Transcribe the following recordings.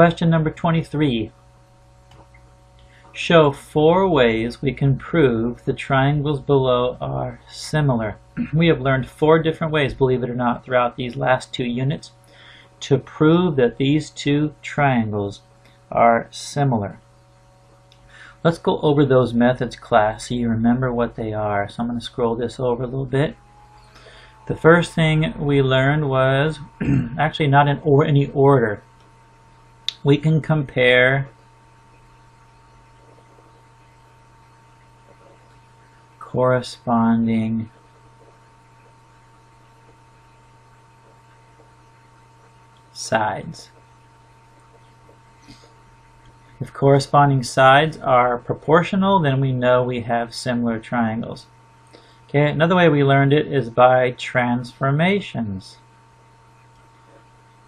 Question number 23. Show 4 ways we can prove the triangles below are similar. We have learned 4 different ways, believe it or not, throughout these last 2 units to prove that these 2 triangles are similar. Let's go over those methods, class, so you remember what they are. So I'm going to scroll this over a little bit. The first thing we learned was, actually not in any order, we can compare corresponding sides. If corresponding sides are proportional, then we know we have similar triangles. Okay, another way we learned it is by transformations.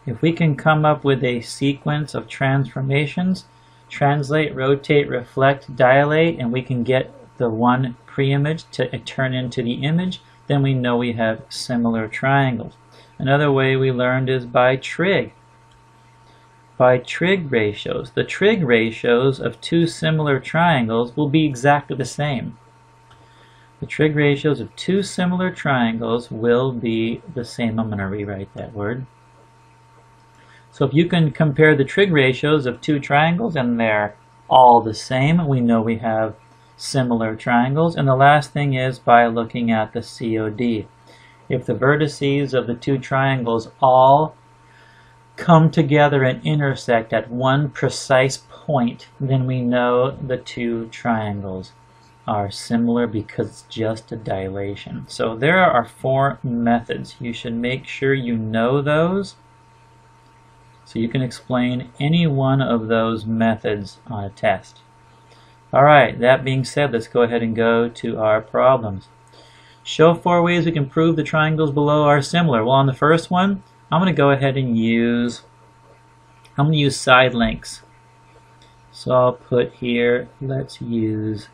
If we can come up with a sequence of transformations, translate, rotate, reflect, dilate, and we can get the one pre-image to turn into the image, then we know we have similar triangles. Another way we learned is by trig. By trig ratios. The trig ratios of 2 similar triangles will be exactly the same. The trig ratios of 2 similar triangles will be the same. I'm going to rewrite that word. So if you can compare the trig ratios of 2 triangles and they're all the same, we know we have similar triangles. And the last thing is by looking at the COD. If the vertices of the 2 triangles all come together and intersect at one precise point, then we know the 2 triangles are similar because it's just a dilation. So there are 4 methods. You should make sure you know those so you can explain any one of those methods on a test. Alright, that being said, let's go ahead and go to our problems. Show 4 ways we can prove the triangles below are similar. Well, on the first one, I'm going to go ahead and use side lengths. So I'll put here, let's use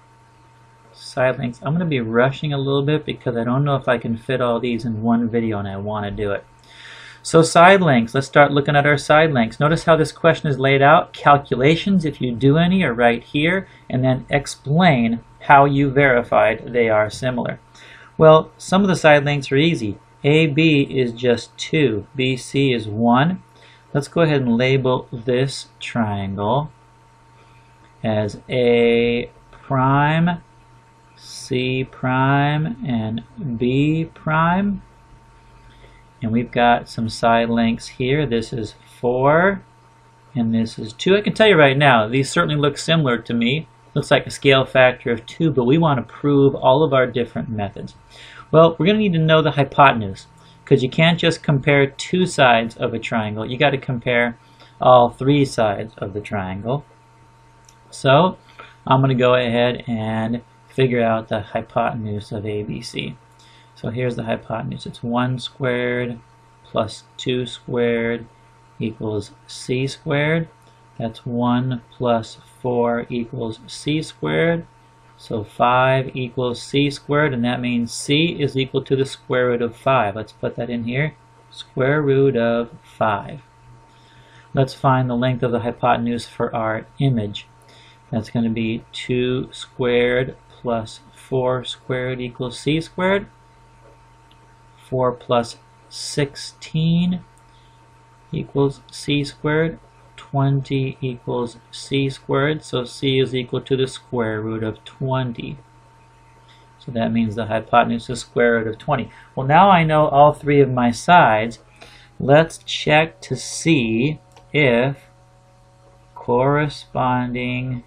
side lengths. I'm going to be rushing a little bit because I don't know if I can fit all these in one video and I want to do it. So side lengths, let's start looking at our side lengths. Notice how this question is laid out. Calculations, if you do any, are right here, and then explain how you verified they are similar. Well, some of the side lengths are easy. AB is just 2, BC is 1. Let's go ahead and label this triangle as A prime, C prime, and B prime. And we've got some side lengths here. This is 4 and this is 2. I can tell you right now, these certainly look similar to me. Looks like a scale factor of 2, but we want to prove all of our different methods. Well, we're going to need to know the hypotenuse, because you can't just compare 2 sides of a triangle. You got to compare all 3 sides of the triangle. So I'm going to go ahead and figure out the hypotenuse of ABC. So here's the hypotenuse. It's 1 squared plus 2 squared equals C squared. That's 1 plus 4 equals C squared. So 5 equals C squared, and that means C is equal to the square root of 5. Let's put that in here. Square root of 5. Let's find the length of the hypotenuse for our image. That's going to be 2 squared plus 4 squared equals C squared. 4 plus 16 equals C squared. 20 equals C squared, so C is equal to the square root of 20. So that means the hypotenuse is square root of 20. Well, now I know all 3 of my sides. Let's check to see if corresponding,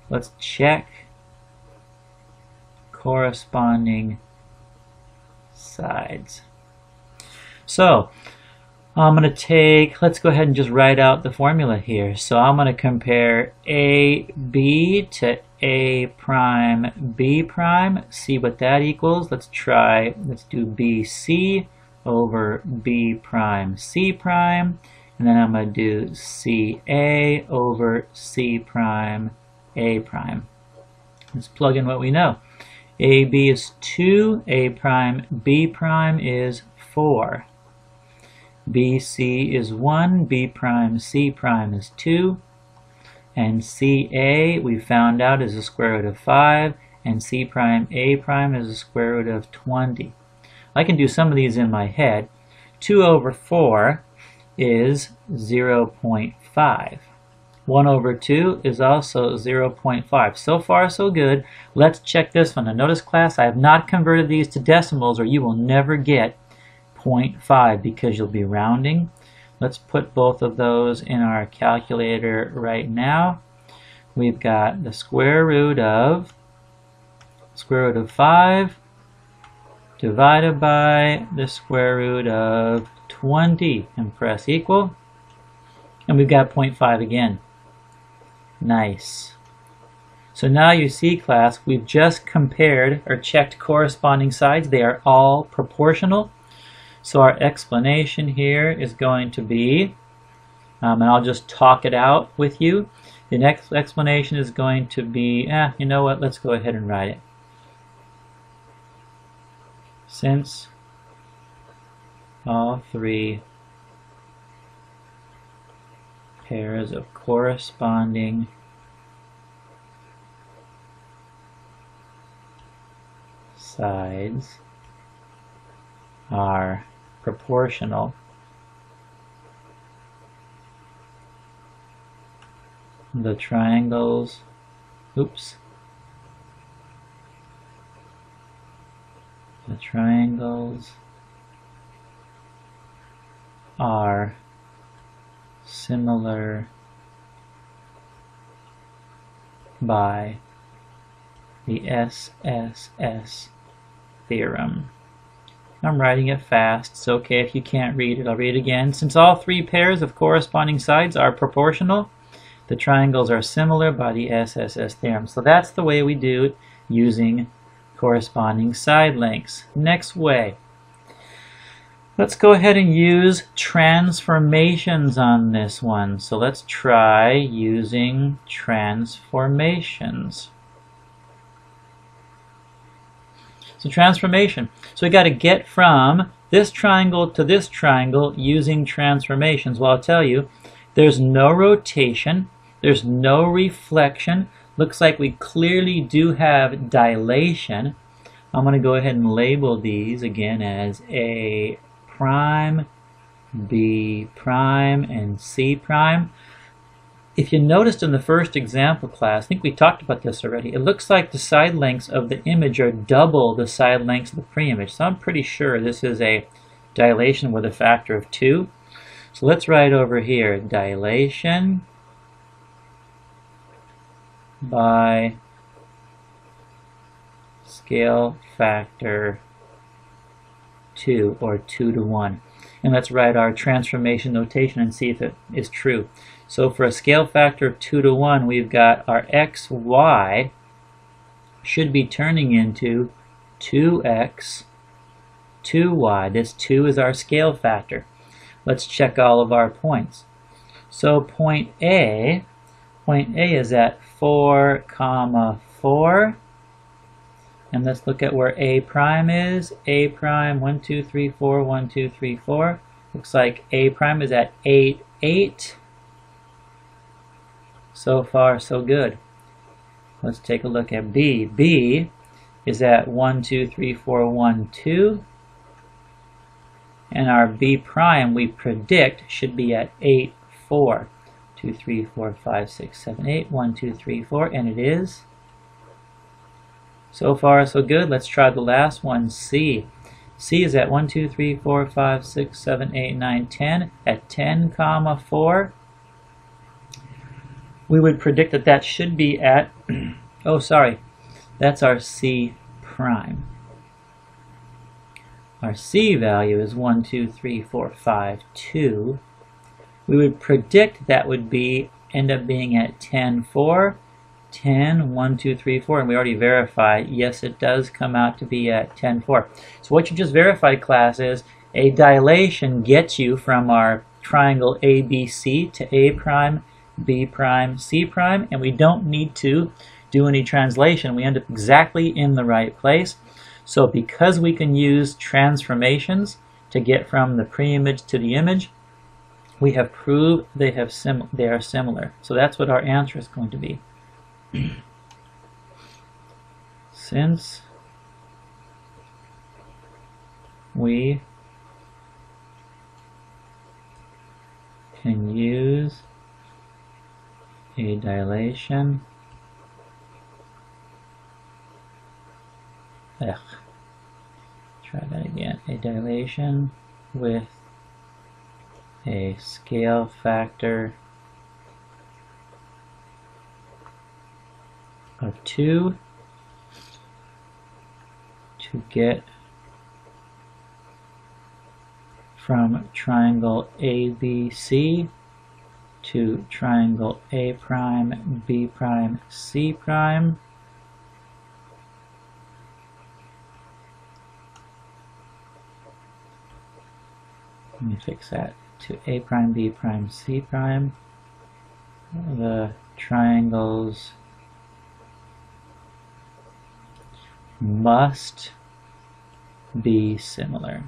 let's check corresponding sides. So I'm going to take, let's go ahead and just write out the formula here. So I'm going to compare AB to A prime B prime, see what that equals. Let's do BC over B prime C prime, and then I'm going to do CA over C prime A prime. Let's plug in what we know. AB is 2, A prime B prime is 4. BC is 1, B prime, C prime is 2, and CA we found out is the square root of 5, and C prime A prime is the square root of 20. I can do some of these in my head. 2 over 4 is 0.5. 1 over 2 is also 0.5. So far, so good. Let's check this one. Now notice, class, I have not converted these to decimals, or you will never get 0.5 because you'll be rounding. Let's put both of those in our calculator right now. We've got the square root of 5 divided by the square root of 20, and press equal. And we've got 0.5 again. Nice. So now you see, class, we've just compared or checked corresponding sides. They are all proportional. So our explanation here is going to be, and I'll just talk it out with you. The next explanation is going to be, you know what, let's go ahead and write it. Since all three pairs of corresponding sides are proportional, the triangles, the triangles are similar by the SSS theorem. I'm writing it fast. It's okay if you can't read it. I'll read it again. Since all three pairs of corresponding sides are proportional, the triangles are similar by the SSS theorem. So that's the way we do it using corresponding side lengths. Next way. Let's go ahead and use transformations on this one. So let's try using transformations. So transformation. So we got to get from this triangle to this triangle using transformations. Well, I'll tell you, there's no rotation, there's no reflection. Looks like we clearly do have dilation. I'm going to go ahead and label these again as A prime, B prime, and C prime. If you noticed in the first example, class, I think we talked about this already, it looks like the side lengths of the image are double the side lengths of the pre-image. So I'm pretty sure this is a dilation with a factor of 2. So let's write over here, dilation by scale factor 2, or 2 to 1. And let's write our transformation notation and see if it is true. So for a scale factor of 2 to 1, we've got our xy should be turning into 2x, 2y. This 2 is our scale factor. Let's check all of our points. So point A is at 4, 4. And let's look at where A prime is. A prime, 1, 2, 3, 4, 1, 2, 3, 4. Looks like A prime is at 8, 8. So far, so good. Let's take a look at B. B is at 1, 2, 3, 4, 1, 2. And our B prime, we predict, should be at 8, 4. 2, 3, 4, 5, 6, 7, 8. 1, 2, 3, 4. And it is. So far, so good. Let's try the last one, C. C is at 1, 2, 3, 4, 5, 6, 7, 8, 9, 10. At 10, 4. We would predict that that should be at, oh sorry, that's our C prime. Our C value is 1, 2, 3, 4, 5, 2. We would predict that would end up being at 10, 4. 10, 1, 2, 3, 4, and we already verified, yes, it does come out to be at 10, 4. So what you just verified, class, is a dilation gets you from our triangle ABC to A prime, B prime, C prime, and we don't need to do any translation. We end up exactly in the right place. So because we can use transformations, to get from the pre-image to the image, we have proved they are similar. So that's what our answer is going to be. Since we can use a dilation try that again. A dilation with a scale factor of 2 to get from triangle ABC to triangle A prime, B prime, C prime. Let me fix that to A prime, B prime, C prime. The triangles must be similar.